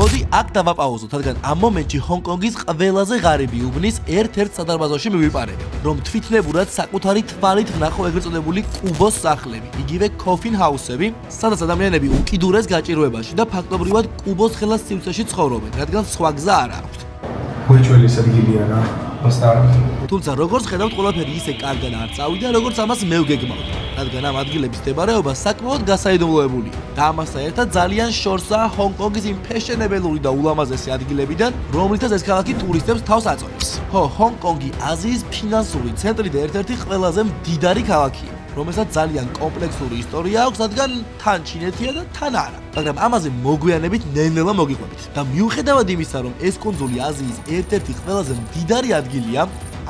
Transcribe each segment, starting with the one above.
მოდი აქ დავაპაუზოთ, რადგან ამ მომენტში ჰონკონგის ყველაზე ღარიბი უბნის ერთ-ერთ სადარბაზოში მივიპარებ, რომ თვითნებურად საკუთარი თვალით ვნახო ეგრეთ წოდებული კუბოს სახლები, იგივე coffin house-ები, სადაც ადამიანები უკიდურეს გაჭირვებაში და ფაქტობრივად კუბოს ხელას სივრცეში ცხოვრობენ, რადგან სხვა გზა არ აქვთ. გვეჭველი ადგილია რა. თუმცა როგორც ხედავთ, ყველაფერი ისე კარგად არ წავიდა, როგორც ამას მე ვგეგმავთ, რადგან ამ ადგილების მდებარეობა საკმაოდ გასაიდუმლოებულია. და ამასთან ერთად ძალიან შორსაა ჰონკონგის იმ ფეშენებელური და ულამაზესი ადგილებიდან, რომლითაც ეს ქალაქი ტურისტებს თავს აწვევს. ჰონკონგი აზიის ფინანსური ცენტრი და ერთ-ერთი ყველაზე მდიდარი ქალაქია, რომელსაც ძალიან კომპლექსური ისტორია აქვს, რადგან თან ჩინეთია და თან არა. მაგრამ ამაზე მოგვიანებით ნელ-ნელა მოგიყვებით. და მიუხედავად იმისა, რომ ეს კუნძული აზიის ერთ-ერთი ყველაზე მდიდარი ადგილია,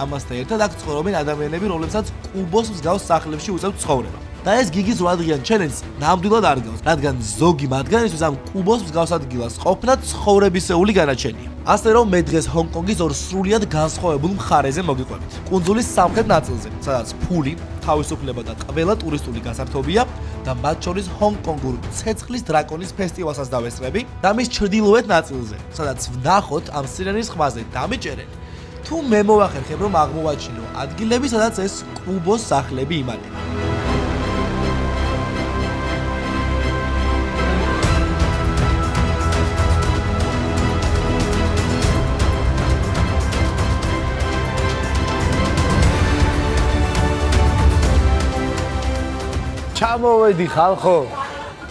ამასთან ერთად აქ ცხოვრობენ ადამიანები, რომლებსაც კუბოს მსგავს სახლებში უწევთ ცხოვრება. და ეს გიგის 8 დღიან ჩელენჯს ნამდვილად არ გავს, რადგან ზოგი მათგანისთვის ამ კუბოს მსგავს ადგილას ყოფნა ცხოვრებისეული განაჩენია. ასე რომ მე დღეს ჰონკონგის ორ სრულიად განსხვავებულ მხარეზე მოგიყვებით. კუნძულის სამხრეთ ნაწილზე, სადაც ფული, თავისუფლება და ყველა ტურისტული გასართობია და მათ შორის ჰონკონგურ ცეცხლის დრაკონის ფესტივალსაც დავესწრები და მის ჩრდილოეთ ნაწილზე, სადაც ვნახოთ ამ სირენის ხმაზე დამიჭერენ. თუ მე მოვახერხებ, რომ აღმოვაჩინო ადგილები, სადაც ეს კუბოს სახლები იმალება. ჩამოვედი ხალხო.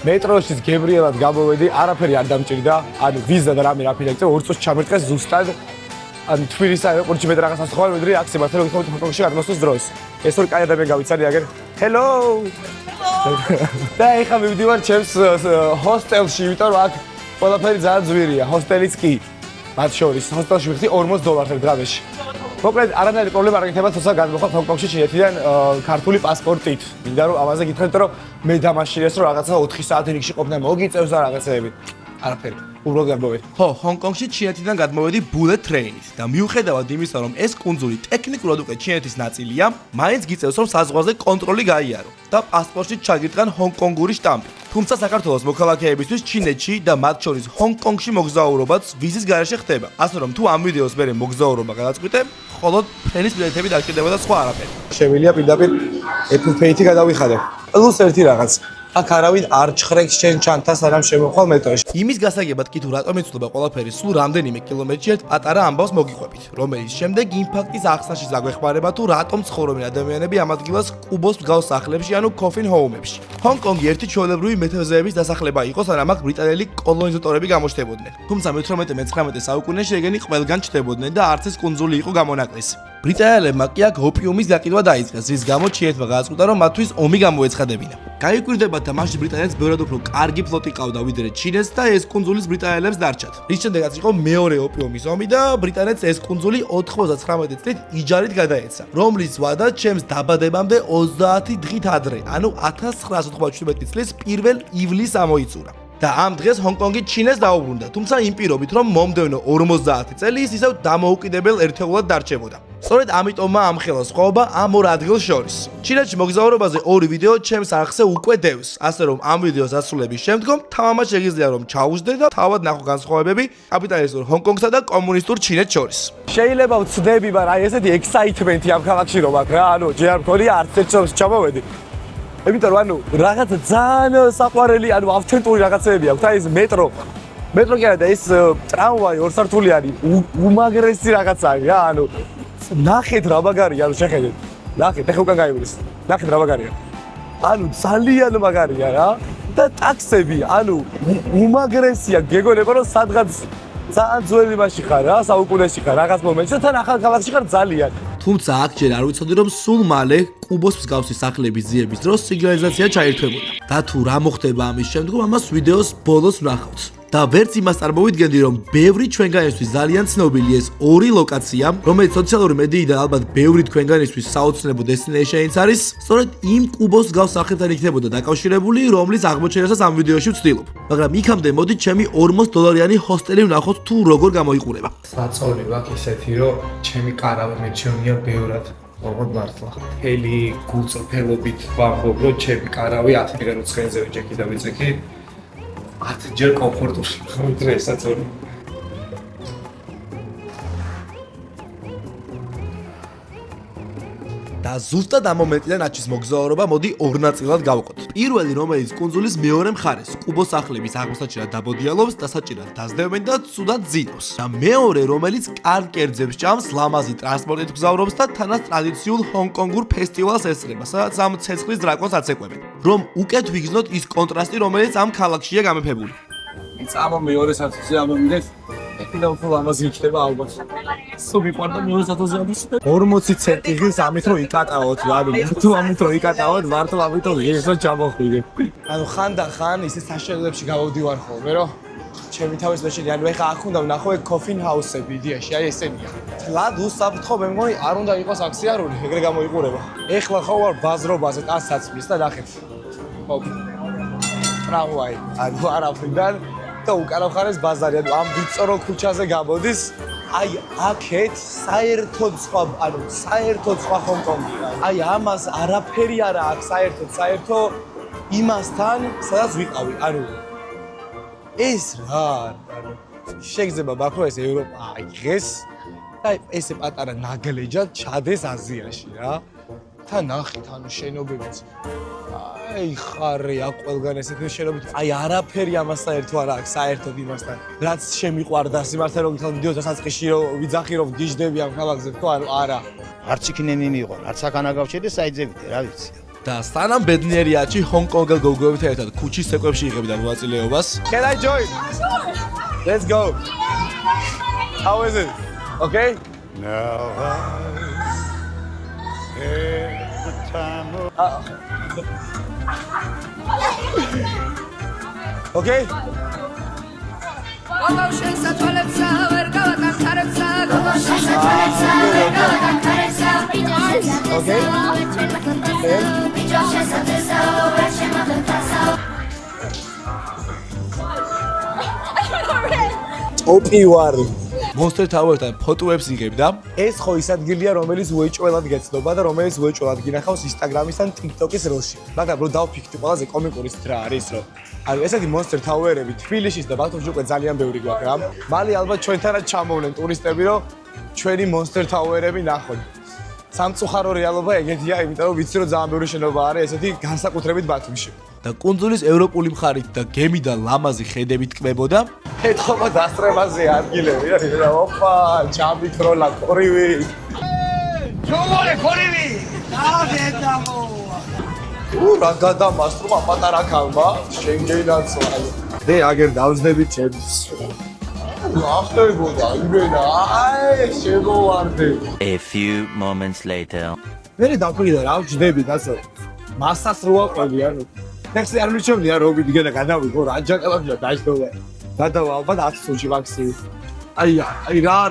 მეტროშიც გებრიელად გამოვედი, არაფერი არ დამჭირდა. ანუ ვიზა და რამე რაფინაკზე 2 წუთში ჩამერტყეს ზუსტად. ანუ თბილისის აეროპორტში მე რაღაცას ხوار ვიდრე აქ სიმართლე გითხოვთ ჰონკონგში არ მოსვლის დროს. ეს ორი კაი ადამიანი გავიცანი აგერ. ჰელო. და ეხლა მივდივარ ჩემს ჰოსტელში, იმიტომ რომ აქ ყველაფერი ძალიან ძვირია. ჰოსტელიც კი. მათ შორის ჰოსტელში ვიხდი $40 დღეში. მოკლედ არანაირი პრობლემა არ გიქნება, თორსა გადმოხვალ ჰონკონგში ჩინეთიდან ქართული პასპორტით. მინდა რომ ამაზე გითხრათ, რომ მე დამაშილეს რომ რაღაცა 4 საათი რიგში ყოფნა მოგიწევს და რაღაცეები. არაფერი. უბრალოდ გამოვედი. ჰონკონგში ჩინეთიდან გადმოვედი bullet train-ით და მიუხედავად იმისა, რომ ეს კუნძული ტექნიკურად უკვე ჩინეთის ნაწილია, მაინც გიწევს რომ საზღვარზე კონტროლი გაიარო და პასპორტში ჩაგიტყან ჰონკონგური შტამპი. თუმცა საქართველოს მოქალაქეებისთვის ჩინეთში და მათ შორის ჰონკონგში მოგზაურობაც ვიზის გარეშე ხდება. ასე რომ თუ ამ ვიდეოს მერე მოგზაურობა გადაწყვიტე, მხოლოდ ფრენის ბილეთები დაშკიდება და სხვა არაფერი. შემიძლია პირდაპირ Apple Pay-ით გადავიხადე. პლუს ერთი რაღაც. აქ არავინ არ ჩხრეკს შენ ჩანთას არამ შემოხვალ მეტროში. იმის გასაგებად კი თუ რატომ იცვლება ყველაფერი სულ რამდენიმე კილომეტრში ერთ პატარა ამბავს მოგიყვებით, რომელიც შემდეგ იმ ფაქტის ახსნაში დაგვეხმარება თუ რატომ ცხოვრობენ ადამიანები ამ ადგილას კუბოს მსგავს სახლებში ანუ coffin home-ებში. ჰონკონგი ერთი ჩვეულებრივი მეთევზეების დასახლება იყო, სანამ აქ ბრიტანელი კოლონიზატორები გამოჩნდებოდნენ. თუმცა მე-18-მე-19 საუკუნეში ეგენი ყველგან ჩნდებოდნენ და არც ეს კუნძული იყო გამონაკლისი. ბრიტანელებმა კი აქ ოპიუმის გაყიდვა დაიწყეს, რის გამოც ჩინეთმა გააწყვიტა, რომ მათთვის ომი გამოეცხადებინა. გაიკვირდებათ და მაშინ ბრიტანეთს ბევრად უფრო კარგი ფლოტი ყავდა ვიდრე ჩინეთს და ეს კუნძულის ბრიტანელებს დარჩათ. რის შემდეგაც იყო მეორე ოპიუმის ომი და ბრიტანეთს ეს კუნძული 99 წლით იჯარით გადაეცა, რომლის ვადა ჩემს დაბადებამდე 30 დღით ადრე, ანუ 1997 წლის 1 ივლისს ამოიწურა. და ამ დღეს ჰონკონგი ჩინეთს დაუბრუნდა, თუმცა იმ პირობით, რომ მომდევნო 50 წელი ის ისევ დამოუკიდებელ ერთეულად დარჩებოდა. სწორედ ამიტომმა ამხელა სხვაობა ამ ორ ადგილს შორის. ჩინეთში მოგზაურობაზე ორი ვიდეო ჩემს არხზე უკვე დევს, ასე რომ ამ ვიდეოს დასრულების შემდგომ თამამად შეგიძლია რომ ჩაუждდე და თავად ნახო განსხვავებები კაპიტალისტურ ჰონკონგსა და კომუნისტურ ჩინეთს შორის. შეიძლება ვწდები, მაგრამ აი ესეთი ექსაიტმენტი ამ ქალაქში რომ აქ რა, ანუ ჯერ არ მქონია არც ერთ წელს ჩამოვედი. იმიტომ რომ ანუ რაღაცა ძალიან საყვარელი, ანუ ავთენტური რაღაცეები აქვს. აი ეს მეტრო კი არა და ეს ტრამვაი ორსართულიანი უმაგრესი რაღაცაა რა, ანუ ნახეთ რა მაგარია, ანუ შეხედეთ. ნახეთ, ეხლა უკან გაივლის. ნახეთ რა მაგარია. ანუ ძალიან მაგარია რა. და ტაქსები, ანუ უმაგრესია, გეგონება რომ სადღაც ძალიან ძველი მასში ხარ რა, საუკუნეში ხარ, რაღაც მომენტში და თან ახალ ქალაქში ხარ ძალიან. თუმცა აქ ჯერ არ ვიცოდი რომ სულ მალე კუბოს მსგავსი სახლების ძიების დროს სიგნალიზაცია ჩაირთვებოდა. და თუ რა მოხდება ამის შემდგომ, ამას ვიდეოს ბოლოს ვნახავთ. და ვერც იმას წარმოვიდგენდი, რომ ბევრი ჩვენგანისთვის ძალიან ცნობილი ეს ორი ლოკაცია, რომელიც სოციალური მედიიდან ალბათ ბევრი თქვენგანისთვის საოცნებო დესტინეიშენიც არის, სწორედ იმ კუბოს მსგავს სახლებთან იქნებოდა დაკავშირებული, რომლის აღმოჩენასაც ამ ვიდეოში ვცდილობ. მაგრამ იქამდე მოდით ჩემი $40 ჰოსტელი ვნახოთ თუ როგორ გამოიყურება. საწოლი ვაქვს ისეთი, რომ ჩემი კარავე მეჩვენია ბევრად. ოღონდ მართლა. მთელი გულწრფელობით ვამბობ, რომ ჩემი კარავი 10 რიცხვენზე ვიჭექი და ვიწექი. 10 ჯერ კომფორტული. ვიდრე ესაც ორი. და ზუსტად ამ მომენტიდან აჩის მოგზაურობა მოდი ორ ნაწილად გავყოთ. პირველი, რომელიც კუნძულის მეორე მხარეს, კუბოს სახლების აღმოსაჩინად დაბოდიალობს, დასაჭირად დაძდევენ და ცუდად ძინავს. და მეორე, რომელიც კარგ კერძებს ჭამს, ლამაზი ტრანსპორტით გზავრობს და თანაც ტრადიციულ ჰონკონგურ ფესტივალს ესწრება, სადაც ამ ცეცხლის დრაკონს აცეკვებენ. რომ უკეთ ვიგრძნოთ ის კონტრასტი, რომელიც ამ ქალაქშია გამეფებული. წამო მეორე სათვზე ამომიდეთ. ეხლა უფრო ლამაზი იქნება ალბათ. სულ მიყვარდა მეორე სათვზე ამისდა. 40 ცენტი ღირს ამით რომ იკატაოთ, ანუ თუ ამით რომ იკატაოთ, მარტო ამით რომ ესო ჩამოხვიდე. ანუ ხანდახან ისე საშუალებებში გავოდივარ ხოლმე, რომ ჩემი თავის მეშინი, ანუ ეხა აქ უნდა ვნახო კოფინ ჰაუსები იდეაში, აი ესენია. თლად უსაფრთხო მე მგონი არ უნდა იყოს აქციანური, ეგრე გამოიყურება. ეხლა ხო ვარ ბაზრობაზე, ტანსაცმლის და ნახეთ. ხო. ტრამვაი, ანუ არაფრიდან და უკანა მხარეს ბაზარი, ანუ ამ ვიწრო ქუჩაზე გამოდის, აი აქეთ საერთოდ სხვა ჰონკონგია. აი ამას არაფერი არა აქვს საერთო იმასთან, სადაც ვიყავი. ანუ ეს რა, ანუ შეგზება ბაქრო ეს ევროპა აიღეს და ესე პატარა ნაგლეჯად ჩადეს აზიაში რა. თან ნახეთ, ანუ შენობებიც. აი ხარე აქ ყველგან ესეთი შენობები. აი არაფერი ამას საერთო არა აქვს საერთოდ იმასთან. რაც შემიყვარდა სიმართლე რომ გითხრათ მიდიო დასაწყისში რომ ვიძახი რომ გიждები ამ ქალაქზე თქო არა. არც იქნენინი იყო, არც აქან აგავჩედი საიძებიდე, რა ვიცი. და სანამ ბედნიერიაჩი ჰონკონგელ გოგოებთან ერთად ქუჩის ცეკვებში იღებდა მონაწილეობას. Can I join? Let's go. How is it? Okay? Now I had the time of Okay? ოპი ვარ. Monster Tower-თან ფოტოებს იღებდა. ეს ხო ის ადგილია, რომელიც უეჭველად გეცნობა და რომელიც უეჭველად გინახავს Instagram-ის ან TikTok-ის როლში. მაგრამ რო დავფიქრდი, ყველაზე კომიკური რა არის, რომ ანუ ესეთი Monster Tower-ები თბილისის და ბათუმში უკვე ძალიან ბევრი გვაქვს რა. მალე ალბათ ჩვენთანაც ჩამოვლენ ტურისტები, რომ ჩვენი Monster Tower-ები ნახონ. სამწუხარო რეალობა ეგეთია, იმიტომ რომ ვიცი რომ ძალიან ბევრი შენობა არის ესეთი განსაკუთრებით ბათუმში. და კუნძულის ევროპული მხარით და გემიდან ლამაზი ხედებით კვებოდა. ეთქობა დასწრებაზე ადგილები და ოპა, ჯამით როლა ხორივი. ხორივი! დაგედამო. რა გადამასწრობა პატარა ქალმა, შენგენაცო. დე აგერ დავზდებით ჩემს. ახტებოდა იმენა, აი შემოვარდე. A few moments later. მე დავფიქრე რა ვჯდები დასო. მასას რო აყვები ანუ. ნექსტი არ მიჩვენია რომ ვიდგენა გადავიღო რა ჯაკალაბია დაჟდოვა. გადავა ალბათ 10 წუთში მაქსიმუმ. აი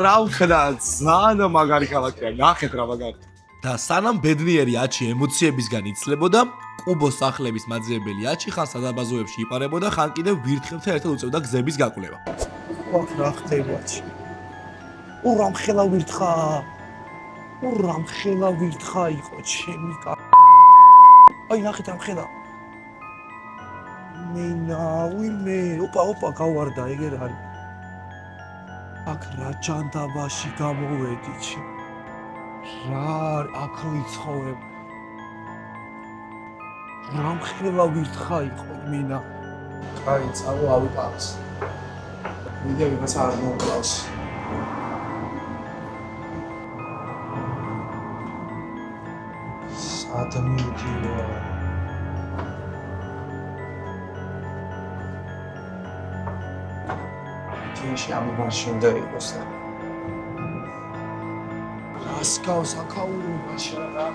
რა ვხედა ძალიან მაგარი ქალაქია. ნახეთ რა მაგარი. და სანამ ბედნიერი აჩი ემოციებისგან იცლებოდა, კუბოს სახლების მაძიებელი აჩი ხან სადაბაზოებში იპარებოდა, ხან კიდევ ვირთხებთან ერთად უწევდა გზების გაკვლევა. ოხ რა ხდება ჩი. ურამხელა ვირთხა იყო ჩემი კა. აი ნახეთ ამ ხელა. მე ოპა გავარდა ეგერ არის. აქ რა ჯანდაბაში გამოვედი ჩი. რა აქ ვიცხოვებ. რამხელა ვირთხა იყო მინა. კაი წავა ავიტანს. ვიდეო ვიღაცა არ მოკლავს. ადამიანია. თეში ამბარში უნდა იყოს. რასკავს აკაურობაში რა.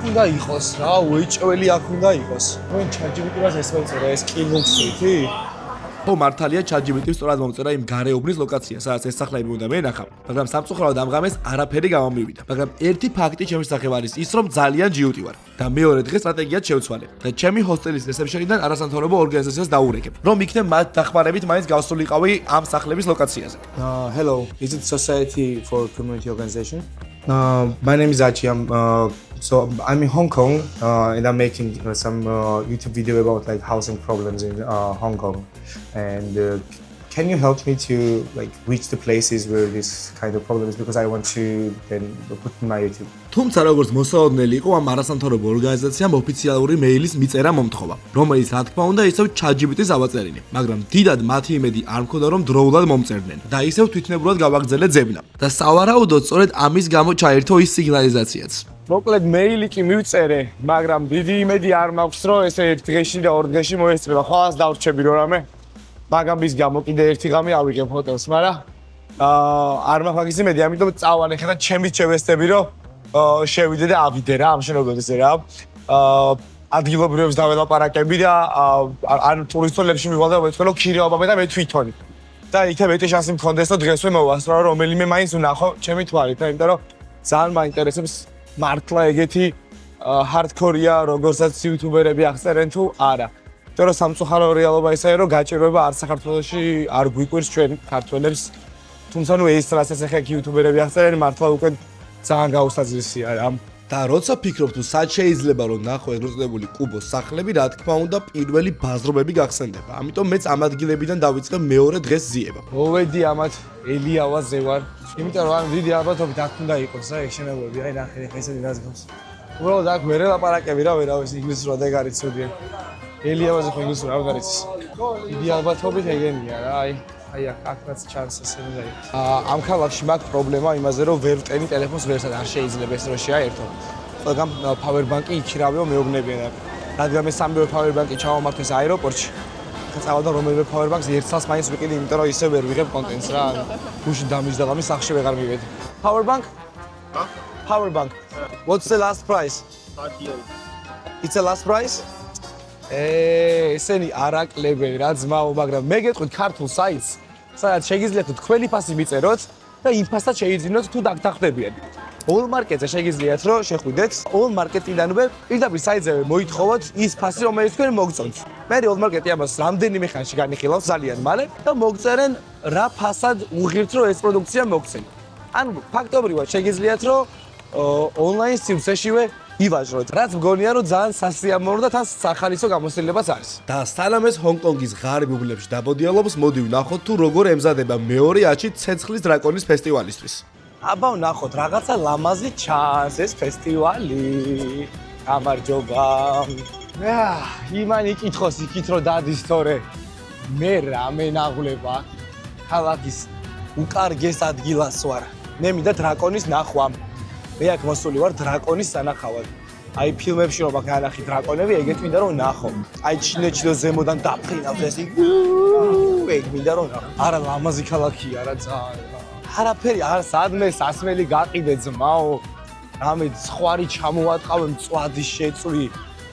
უნდა იყოს რა, უეჭველი აქ უნდა იყოს. ვინ ChatGPT-ს ესმენწერა ეს კილუქსეთი? ხო მართალია ChatGPT-ს სწორად მომწერა იმ გარეუბნის ლოკაცია, სადაც ეს სახლები უნდა მენახა, მაგრამ სამწუხაროდ ამ ღამეს არაფერი გამომივიდა. მაგრამ ერთი ფაქტი ჩემს სახებ არის ის, რომ ძალიან ჯიუტი ვარ და მეორე დღეს სტრატეგიად შევცვალე და ჩემი ჰოსტელის რესეპშენიდან არასამთავრობო ორგანიზაციას დაურეკებ, რომ იქნებ მათ დახმარებით მაინც გავსულიყავი ამ სახლების ლოკაციაზე. Hello, is it Society for Community Organization? My name is Achi. I'm So I'm in Hong Kong and I'm making some YouTube video about like housing problems in Hong Kong. And can you help me to like reach the places where this kind of problem is because I want to then put in my YouTube. თუმცა როგორც მოსაოდნელი იყო ამ არასამთავრობო ორგანიზაციამ ოფიციალური მეილის მიწერა მომთხოვა, რომელიც რა თქმა უნდა ისევ ChatGPT-ს ავაწერინე, მაგრამ დიდად მათი იმედი არ მქონდა რომ დროულად მომწერდნენ და ისევ თვითნებურად გავაგრძელე ძებნა. და სავარაუდოდ სწორედ ამის გამო ჩაერთო ის სიგნალიზაციაც. მოკლედ მეილი კი მივწერე, მაგრამ დიდი იმედი არ მაქვს რომ ესე ერთ დღეში და ორ დღეში მოესწრება. ხვალს დავრჩები რომ რამე. მაგრამ ის გამო კიდე ერთი ღამე ავიღებ ჰოტელს, მაგრამ არ მაქვს იმედი, ამიტომ წავალ ეხლა ჩემით შევესწრები რომ შევიდე და ავიდე რა ამ შენობებს რა. ადგილობრივებს დაველაპარაკები და ან ტურისტულებში მივალ და ვეთქვი რომ ქირეობამე და მე თვითონი. და იქა მეტი შანსი მქონდეს რომ დღესვე მოვასწრო რომ რომელიმე მაინც უნახო ჩემი თვალით, იმიტომ რომ ძალიან მაინტერესებს მართლა ეგეთი hardcore-ია, როგორცაც იუთუბერები აღწერენ თუ არა. იმიტომ რომ სამწუხარო რეალობა ისაა რომ გაჭირვება არ საქართველოში არ გვიკვირს ჩვენ ქართველებს. თუმცა ნუ ეს რასაც ახლა იუთუბერები აღწერენ მართლა უკვე ძალიან გაუსაძლისია რა. და როცა ფიქრობ თუ სად შეიძლება რომ ნახო ეგრეთ წოდებული კუბოს სახლები, რა თქმა უნდა პირველი ბაზრობები გახსენდება. ამიტომ მეც ამ ადგილებიდან დავიწყე მეორე დღეს ზიება. მოვედი ამათ ელიავაზე ვარ. იმიტომ რომ დიდი ალბათობით აქ უნდა იყოს რა ეგ შენობები. აი ნახე ხა ესე რას გავს. უბრალოდ აქ ვერ ელაპარაკები რა ვერავის ინგლისურად ეგ არის ცუდი. ელიავაზე ხო ინგლისურად არ გარიც. დიდი ალბათობით ეგენია რა აი აქაც ჩანს ესე უნდა იყოს. ამ ქალაქში მაქვს პრობლემა იმაზე რომ ვერ ვტენი ტელეფონს ვერსად არ შეიძლება ეს რო შეაერთო. ყველგან power bank-ი იქირავეო მეუბნებიან აქ. რადგან მე სამივე power bank-ი ჩავამართეს აეროპორტში. ხა წავედა რომელიმე power bank-ს ერთ წელს მაინც ვიყიდი, იმიტომ რომ ისე ვერ ვიღებ კონტენტს რა. გუში დამიჯდა და მე სახში ვეღარ მივედი. Power bank? Power bank. What's the last price? 38. It's the last price? ესენი არაკლებენ რა ძმაო, მაგრამ მე გეტყვით ქართულ საიტს, სადაც შეგიძლიათ თქვენი ფასი მიწეროთ და იმ ფასთან შეიძინოთ თუ დაგხვდებიან. All market-ზე შეგიძლიათ რომ შეხვიდეთ, all market-იდანვე პირდაპირ საიტზე მოითხოვოთ ის ფასი, რომელიც თქვენ მოგწონთ. მე all market-ი ამას რამდენიმე ხანში განიხილავს ძალიან მალე და მოგწერენ რა ფასად უღირთ რომ ეს პროდუქცია მოგცენ. ანუ ფაქტობრივად შეგიძლიათ რომ online სივრცეშივე ივაჟროთ. რაც მგონია რომ ძალიან სასიამოვნო და თან სახალისო გამოსილებაც არის. და სანამ ეს ჰონკონგის ღარიბ უბნებში დაბოდიალობს, მოდი ვნახოთ თუ როგორ ემზადება მეორე ათში ცეცხლის დრაკონის ფესტივალისთვის. აბა ვნახოთ რაღაცა ლამაზი ჩანს ეს ფესტივალი. გამარჯობა. იმანი კითხოს იქით რომ დადის თორე. მე რამე ნაღვლება ქალაქის უკარგეს ადგილას ვარ. მე მინდა დრაკონის ნახვა. მე აქ მოსული ვარ დრაკონის სანახავად. აი ფილმებში რომ მაგანახი დრაკონები, ეგეთ მინდა რომ ნახო. აი ჩინეთში და ზემოდან დაფრინავს ეს. ეგ მინდა რომ ნახო. არა ლამაზი ქალაქია რა ძალიან. არაფერი არ სადმე სასმელი გაყიდე ძმაო. რამე ხვარი ჩამოვატყავე მწვადი შეწვი.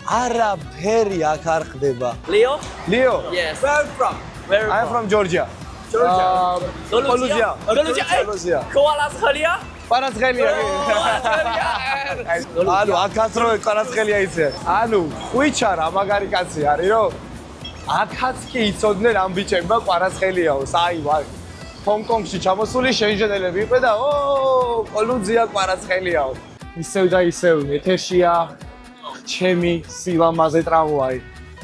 არაფერი აქ არ ხდება. Leo? Leo. Yes. Where are you from? I'm from Georgia. Georgia. Georgia. Koalas Khalia? Paratsxelია. ანუ აქაც რო პარაცხელია იცი. ანუ ხვიჩარა მაგარი კაცი არის რომ აქაც კი იცოდნენ ამ ბიჭებმა პარაცხელიაო. აი ვარ. ჰონკონგში ჩამოსული შენჟენელები იყო და კოლუძია პარაცხელიაო. ისევ და ისევ ეთერშია ჩემი სილამაზე ტრამვაი.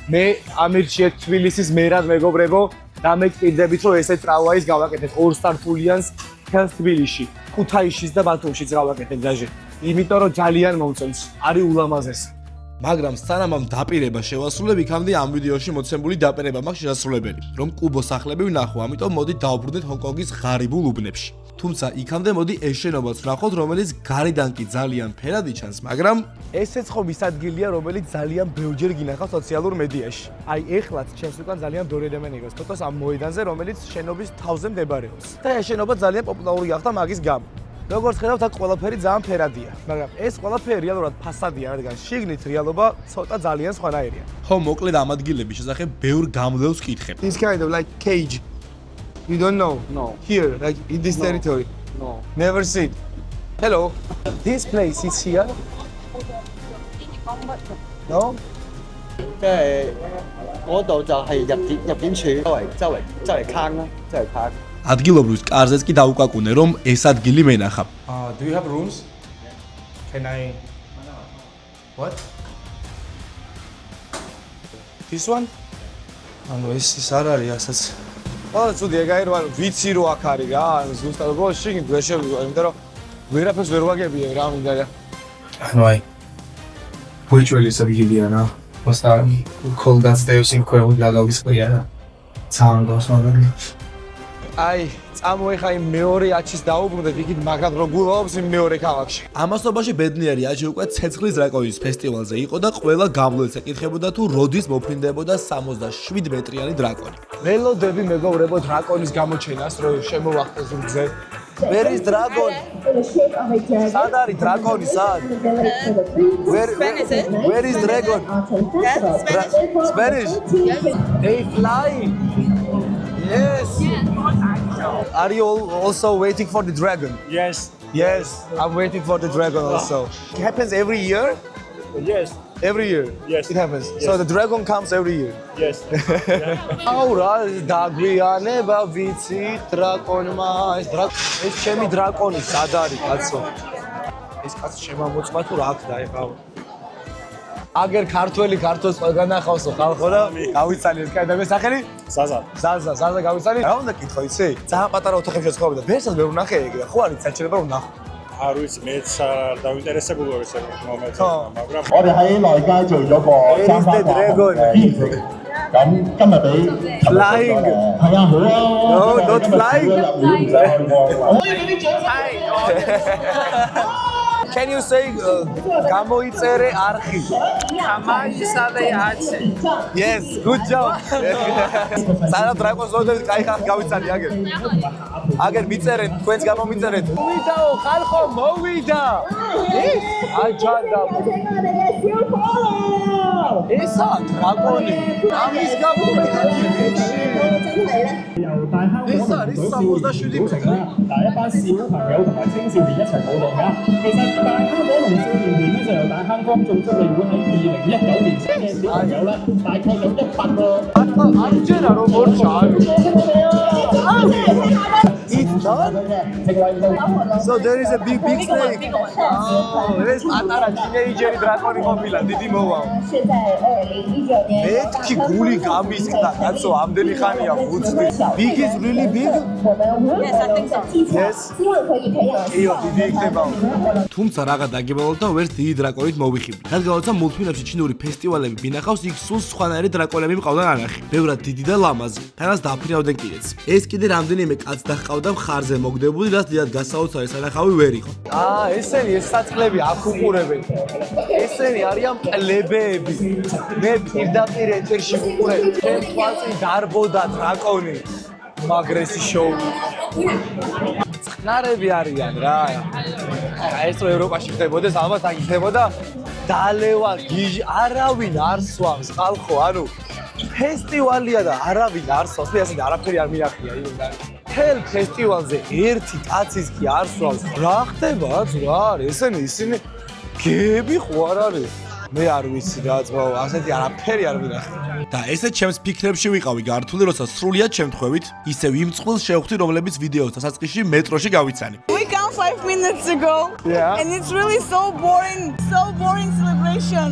მე ამირჩიეთ თბილისის მერად მეგობრებო და მე გკიდებით რომ ესე ტრამვაის გავაკეთეთ ორ სტარტულიანს თელს თბილისში. ქუთაისშიც და ბათუმშიც გავაკეთებ დაჟე. იმიტომ რომ ძალიან მომწონს. არის ულამაზესი. მაგრამ სანამ ამ დაპირება შევასრულებ, იქამდე ამ ვიდეოში მოცემული დაპირება მაქვს შესაძლებელი, რომ კუბოს სახლები ვნახო, ამიტომ მოდი დავბრუნდეთ ჰონკონგის ღარიბულ უბნებში. თუმცა იქამდე მოდი ეს შენობაც ვნახოთ, რომელიც გარედან კი ძალიან ფერადი ჩანს, მაგრამ ესეც ხო ის ადგილია, რომელიც ძალიან ბევრჯერ გინახავთ სოციალურ მედიაში. აი ეხლაც ჩემს უკან ძალიან დორედემენ იღებს ფოტოს ამ მოედანზე, რომელიც შენობის თავზე მდებარეობს. და ეს შენობა ძალიან პოპულარული გახდა მაგის გამო. როგორც ხედავთ, აქ ყველაფერი ძალიან ფერადია, მაგრამ ეს ყველაფერი რეალურად ფასადია, რადგან შიგნით რეალობა ცოტა ძალიან სხვანაირია. ხო, მოკლედ ამ ადგილების შესახებ ბევრ გამძლეოს კითხებ. This kind of like cage. You don't know? No. Here, like in this territory. No. Never seen. Hello. This place is here. No? 即係嗰度就係入境處周圍坑啦，周圍坑。 ადგილობრივ კარზეც კი დაუკაკუნე, რომ ეს ადგილი მენახა. Do you have rooms? Can I What? This one? ანუ ეს არ არის ასაც. ყველა ცუდი ეგაი რომ ვიცი რომ აქ არის რა, ზუსტად როგორ შეგინდ ვერ შევიყვარ, იმიტომ რომ ვერაფერს ვერ ვაგებია რა მინდა რა. ანუ აი ვიჩველი საბიგია რა. Просто колгас დევსინ ქოე დაგავის ყია რა. ძალიან გასაგები. აი, წამოეხა იმ მეორე აჩის დაუბრუნდეთ იქით, მაგრამ რო გულაობს იმ მეორე ქალაქში. ამასობაში ბედნიერი აჩი უკვე ცეცხლის დრაკონის ფესტივალზე იყო და ყველა გამლელს ეკითხებოდა თუ როდის მოფრინდებოდა 67 მეტრიანი დრაკონი. ველოდები მეგობრებო დრაკონის გამოჩენას, რომ შემოვახტეს ზურგზე. Where is dragon? სად არის დრაკონი, სად? Where is dragon? Spanish? They fly. Yes. Are you also waiting for the dragon? Yes. Yes, I'm waiting for the dragon also. It happens every year? Yes. Every year? Yes. It happens. Yes. So the dragon comes every year? Yes. აუ რა დაგვიანება ვიცი დრაკონმა ეს ჩემი დრაკონი სად არის კაცო ეს კაცი შემამოწმა თუ რა აქ დაიყავ აგერ ქართველი ქართოს ყველგან ახავსო ხალხო და გავიცალიეთ კაი და მე სახელი ზაზა გავიცალი რა უნდა კითხო იცი ძალიან პატარა ოთახებში ცხოვრობდა ვერსად ვერ ვნახე ეგ და ხო არის საჭიროება რომ ვნახო არ ვიცი მეც არ დავინტერესებულო ეს მომენტი მაგრამ 我哋喺內街做咗個3番話咁今日俾 Flying 係啊好啊 No not flying 入面唔使去過 Can you say გამოიწერე არხი გამაისალე აცი Yes good job საერთოდ დრაკონს ლოდებით კაი ხალხი გავიცანი აგერ მიწერეთ თქვენს გამომიწერეთ მოვიდაო ხალხო მოვიდა აჯანდა ესა დრაკონი ამის გამომიწერეთ ეს არის 67 მეტრი 第一班小朋友同埋青少年一齊舞動㗎。其實大坑哥同少年團咧就由大坑坊做出嚟，會喺2019年生嘅小朋友咧，大概有100個。안ჯერა როგორ ჩაი So there is a big snake. Oh, ეს პატარა teenager დრაკონი ყოფილა, დიდი მოვაო. მეთქი გული გამისკდა, კაცო, ამდენი ხანია ვუწდი. Big is really big? Yes, I think so. Yes. იო, დიდი იქნებაო. თუმცა რაღა დაგებალოთ და ვერც დიდი დრაკონით მოვიხიბლი. რადგან როცა მულტფილმებში ჩინური ფესტივალები ბინახავს, იქ სულ სხვანაირი დრაკონები მყავდა ანახი. ბევრად დიდი და ლამაზი. თანაც დაფრინავდნენ კიდეც. ეს კიდე რამდენიმე კაც დაჰყავდა მხარზე მოგდებული, რაც დიდად გასაოცარი სანახავი ვერ იყო. ესენი ეს საწყლები აქ უყურებენ. ესენი არიან პლებეები. მე პირდაპირ ეთერში ვუყურე. ჩემ თვალწინ დარბოდა დრაკონი. მაგრესი შოუ. წყნარები არიან რა. ეს რო ევროპაში ხდებოდეს, ალბათ აქ ხდებოდა დალევა გიჟი, არავინ არ სვამს ხალხო, ანუ ფესტივალია და არავინ არ სვამს, მე ასე არაფერი არ მიახია იმიდან. თელ ფესტივალზე ერთი კაცის კი არ სვამს. რა ხდება რა არის? ესენი ისინი გები ხო არ არის? მე არ ვიცი რა ძმაო, ასეთი არაფერი არ მინახე. და ესეც ჩემს ფიქრებში ვიყავი გართული, როცა სრულიად შემთხვევით, ისევ იმ წყვილს შევხვდი, რომლებიც ვიდეოს დასაწყისში მეტროში გავიცანი. We come 5 minutes ago Yeah. and it's really so boring celebration.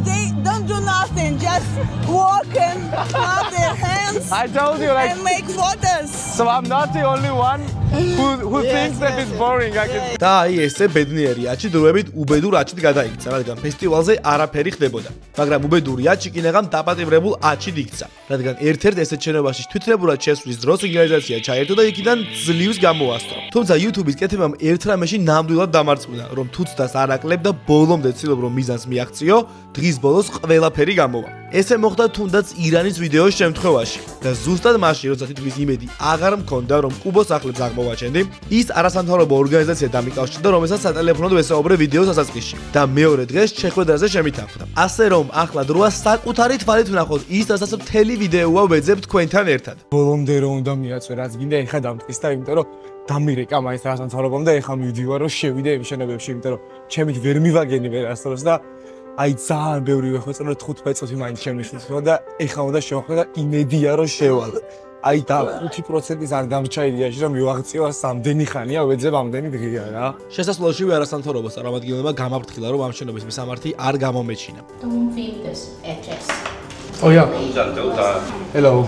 They don't do nothing, just walk and clap their hands I told you like and make photos. so I'm not the only one who thinks that it's boring. I can და აი ესე ბედნიერი აჩი დროებით უბედურ აჩით გადაიქცა, რადგან ფესტივალზე არაფერი ხდებოდა. მაგრამ უბედური აჩი კინაღამ დაპატიმრებულ აჩით იქცა, რადგან ერთ-ერთ ესეთ შენობაში თვითრებურად შესვლის დროს სიგნალიზაცია ჩაერთო და იქიდან ძლივს გამოასწრო. თუმცა YouTube-ის კეთებამ ერთ რამეში ნამდვილად დამარცხდა, რომ თუცდას არ აკლებ და ბოლომდე ცდილობ რომ მიზანს მიაღწიო, დღის ბოლოს ყველაფერი გამოვა. ესე მოხდა თუნდაც ირანის ვიდეოს შემთხვევაში და ზუსტად მაშინ, როცა თითქმის იმედი აღარ მქონდა, რომ კუბოს ახლებს აღმოვაჩენდი, ის არასამთავრობო ორგანიზაცია დამიკავშირდა, რომელსაც სატელეფონოდ ვესაუბრე ვიდეოს დასაწყისში და მეორე დღეს შეხვედრაზე შემითანხმდა. ასე რომ, ახლა დროა საკუთარი თვალით ვნახოთ ის, რასაც მთელი ვიდეოა ვეძებ თქვენთან ერთად. ბოლომდე რომ უნდა მიაწვე რაც გინდა ეხა დამტკის და იმიტომ რომ დამირეკა მაინც რასამთავრობამ და ეხა მივდივარ რომ შევიდე იმ შენობებში, იმიტომ რომ ჩემით ვერ მივაგენი ვერასდროს და აი ძალიან ბევრი ვეხვეწრო 15 წუთი მაინც შემიშვა და ეხა უნდა შევხვდე და იმედია რომ შევალ. აი და 5%-ის არ გამრჩა იდეაში რომ მივაღწივა სამდენი ხანია ვეძებ ამდენი დღეა რა. შესასვლელშივე არასამთავრობო წარმომადგენლებმა გამაფრთხილა, რომ ამ შენობის მისამართი არ გამომეჩინა. Don't fill this address. Oh yeah. Hello.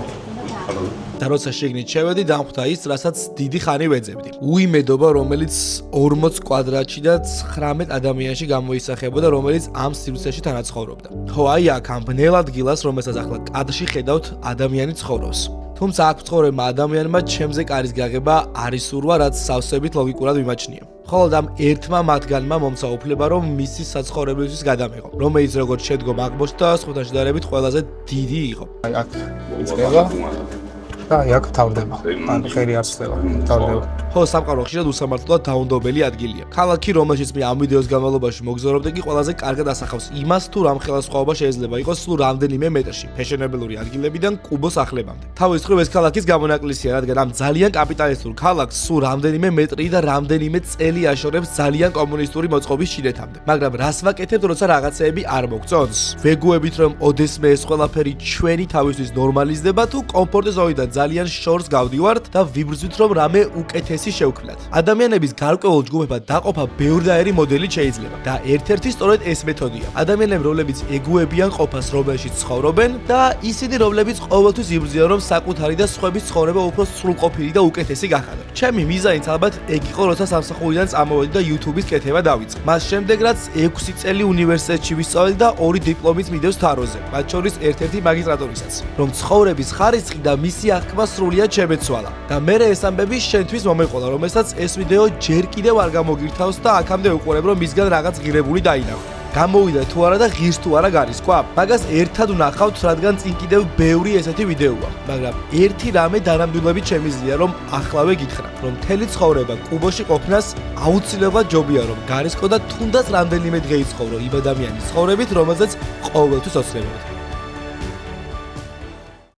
და როცა შიგნით შევედი, დამხვდა ის, რასაც დიდი ხანი ვეძებდი. უიმედობა, რომელიც 40 კვადრატში და 19 ადამიანში გამოისახებოდა, რომელიც ამ სივრცეში თანაცხოვრობდა. ხო, აი აქ ამ ბნელ ადგილას, რომელსაც ახლა კადრში ხედავთ, ადამიანი ცხოვრობს. თუმცა აქ მცხოვრებმა ადამიანმა ჩემზე კარის გაღება არ ისურვა, რაც სავსებით ლოგიკურად მიმაჩნია. ხოლო ამ ერთმა მათგანმა მომცა უფლება, რომ მისი საცხოვრებელისთვის გადამეღო, რომელიც როგორც შედგომ აღმოჩნდა, სხვათან შედარებით ყველაზე დიდი იყო. აი აქ იწყება. და აი აქ თავდება. ან ხერი არ ცდება. თავდება. ხო, სამყარო ხშირად უსამართლოდ დაუნდობელი ადგილია. ქალაქი, რომელშიც მე ამ ვიდეოს განმავლობაში მოგზაურობდი, კი ყველაზე კარგად ასახავს იმას, თუ რამ ხელისუფლება შეიძლება იყოს სულ რამდენიმე მეტრში, ფეშენებელური ადგილებიდან კუბოს ახლებამდე. თავის მხრივ ეს ქალაქის გამონაკლისია, რადგან ამ ძალიან კაპიტალისტურ ქალაქს სულ რამდენიმე მეტრი და რამდენიმე წელი აშორებს ძალიან კომუნისტური მოწყობის შიდეთამდე. მაგრამ რას ვაკეთებთ, როცა რაღაცეები არ მოგწონს? ვეგუებით, რომ ოდესმე ეს ყველაფერი ჩვენი თავისთვის ნორმალიზდება თუ კომფორტის ზონიდან ძალიან შორს გავდივართ და ვიბრძვით, რომ რამე უკეთესი შევქმნათ. ადამიანების გარკვეულ ჯგუფებად დაყოფა ბევრდაერი მოდელი შეიძლება და ერთ-ერთი სწორედ ეს მეთოდია. ადამიანები, რომლებიც ეგუებიან ყოფას, რომელშიც ცხოვრობენ და ისინი, რომლებიც ყოველთვის იბრძვიან, რომ საკუთარი და სხვების ცხოვრება უფრო სრულყოფილი და უკეთესი გახადონ. ჩემი მიზანიც ალბათ ეგ იყო, როცა სამსახურიდან წამოვედი და YouTube-ის კეთება დავიწყე. მას შემდეგ, რაც 6 წელი უნივერსიტეტში ვისწავლე და 2 დიპლომით მიდევს თაროზე, მათ შორის ერთ-ერთი მაგისტრატურისაც. რომ ცხოვრების ხარისხი და მისი აღქმა სრულიად შემეცვალა და მე ეს ამბები შენთვის მომეყოლა, რომელსაც ეს ვიდეო ჯერ კიდევ არ გამოგირთავს და აქამდე უყურებ, რომ მისგან რაღაც ღირებული დაინახო. გამოვიდა თუ არა და ღირს თუ არა გარისკვა? მაგას ერთად ვნახავთ, რადგან წინ კიდევ ბევრი ესეთი ვიდეოა. მაგრამ ერთი რამე დანამდვილებით შემიძლია, რომ ახლავე გითხრა, რომ მთელი ცხოვრება კუბოში ყოფნას აუცილებლად ჯობია, რომ გარისკო და თუნდაც რამდენიმე დღე იცხოვრო იმ ადამიანის ცხოვრებით, რომელზეც ყოველთვის ოცნებობთ.